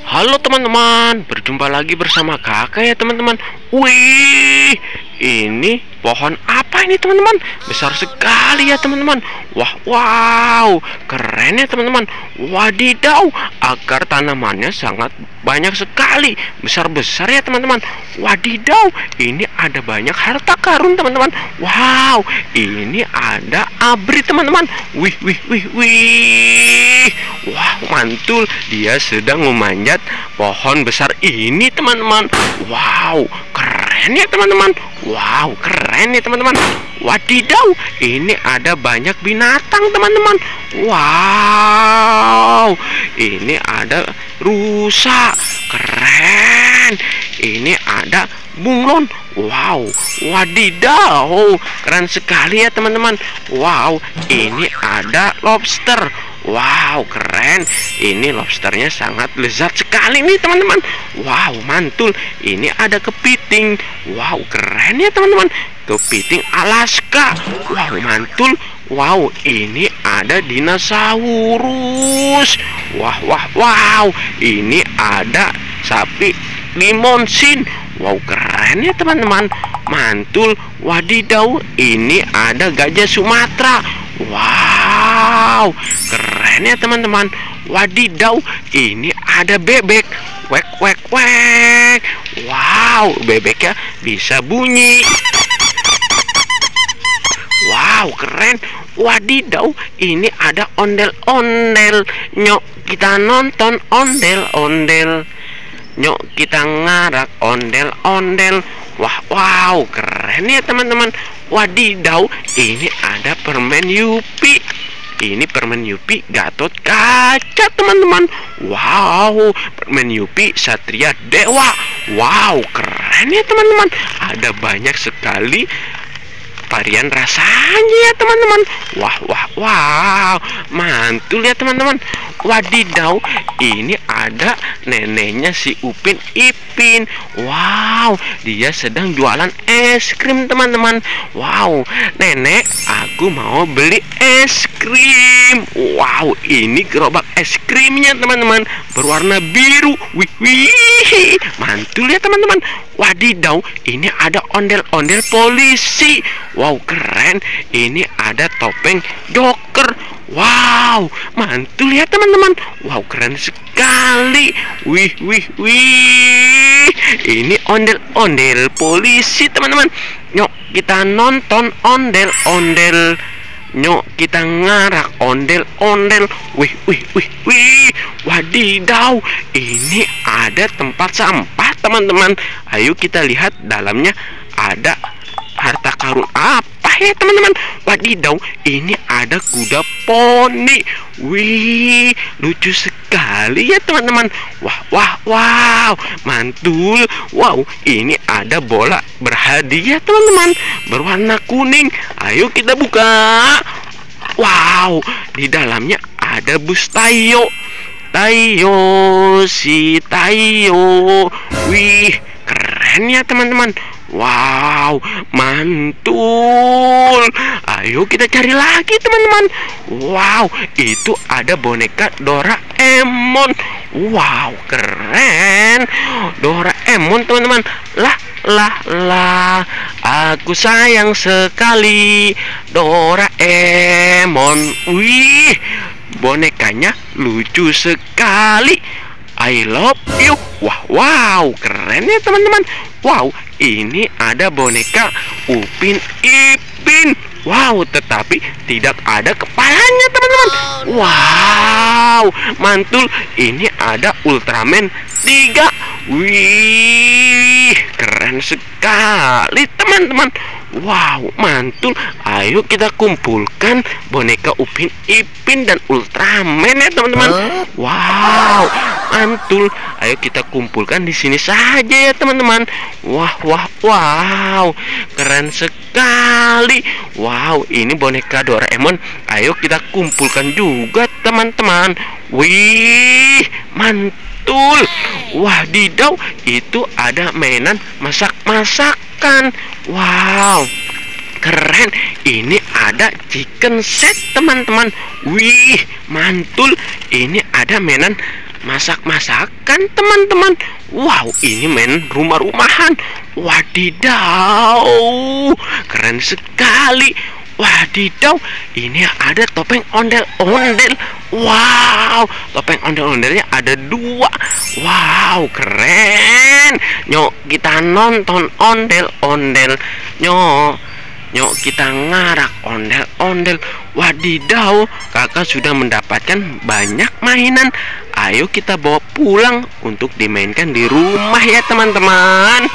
Halo teman-teman, berjumpa lagi bersama kakak ya teman-teman. Wih, ini pohon apa ini teman-teman? Besar sekali ya teman-teman. Wow, keren ya teman-teman. Wadidaw, akar tanamannya sangat banyak sekali, besar-besar ya teman-teman. Wadidaw, ini ada banyak harta karun teman-teman. Wow, ini ada abri teman-teman. Wih. Wah, mantul, dia sedang memanjat pohon besar ini teman-teman. Wow, keren ya teman-teman. Wow, keren ya teman-teman. Wadidaw, ini ada banyak binatang teman-teman. Wow, ini ada rusa, keren. Ini ada bunglon. Wow, wadidaw, keren sekali ya teman-teman. Wow, ini ada lobster. Wow, keren. Ini lobsternya sangat lezat sekali nih teman-teman. Wow, mantul. Ini ada kepiting. Wow, keren ya teman-teman. Kepiting Alaska. Wow, mantul. Wow, ini ada dinosaurus. Wow. Ini ada sapi limonsin. Wow, keren ya teman-teman. Mantul. Wadidaw, ini ada gajah Sumatera. Wow, keren ya teman-teman. Wadidaw, ini ada bebek. Wek. Wow, bebeknya bisa bunyi. Wow, keren. Wadidaw, ini ada ondel-ondel. Nyok, kita nonton ondel-ondel. Nyok, kita ngarak ondel-ondel. Wow, keren ya teman-teman. Wadidaw, ini ada permen Yupi. Ini permen Yupi Gatot Kaca teman-teman. Wow, permen Yupi Satria Dewa. Wow, keren ya teman-teman. Ada banyak sekali varian rasanya ya teman-teman. Wow, mantul ya teman-teman. Wadidaw, ini ada neneknya si Upin Ipin. Wow, dia sedang jualan es krim teman-teman. Wow, nenek, aku mau beli es krim. Wow, ini gerobak es krimnya teman-teman, berwarna biru. Wih, mantul ya teman-teman. Wadidaw, ini ada ondel-ondel polisi. Wow, keren. Ini ada topeng Joker. Wow, mantul ya teman-teman. Wow, keren sekali. Wih. Ini ondel-ondel polisi teman-teman. Nyok, kita nonton ondel-ondel. Nyok, kita ngarak ondel-ondel. Wih. Wadidaw, ini ada tempat sampah teman-teman. Ayo kita lihat dalamnya ada harta karun apa ya teman-teman. Wadidaw, ini ada kuda poni. Wih, lucu sekali ya teman-teman. Wow, mantul. Wow, ini ada bola berhadiah teman-teman, berwarna kuning. Ayo kita buka. Wow, di dalamnya ada bus Tayo. Si Tayo. Wih, keren ya teman-teman. Wow, mantul. Ayo kita cari lagi teman-teman. Wow, itu ada boneka Doraemon. Wow, keren. Doraemon teman-teman. Lah, aku sayang sekali Doraemon. Wih, bonekanya lucu sekali. I love you. Wow, keren ya teman-teman. Wow, ini ada boneka Upin Ipin. Wow, tetapi tidak ada kepalanya teman-teman. Wow, mantul. Ini ada Ultraman 3. Wih, keren sekali teman-teman. Wow, mantul. Ayo kita kumpulkan boneka Upin Ipin dan Ultraman ya teman-teman. Wow, mantul. Ayo kita kumpulkan di sini saja ya teman-teman. Wow, keren sekali. Wow, ini boneka Doraemon. Ayo kita kumpulkan juga teman-teman. Wih, mantul. Wadidaw, itu ada mainan masak-masakan. Wow, keren. Ini ada chicken set teman-teman. Wih, mantul. Ini ada mainan masak-masakan teman-teman. Wow, ini mainan rumah-rumahan. Wadidaw, keren sekali. Wadidaw, ini ada topeng ondel-ondel. Wow, topeng ondel-ondelnya ada 2. Wow, keren. Nyok, kita nonton ondel-ondel. Nyok, kita ngarak ondel-ondel. Wadidaw, kakak sudah mendapatkan banyak mainan. Ayo kita bawa pulang untuk dimainkan di rumah ya teman-teman.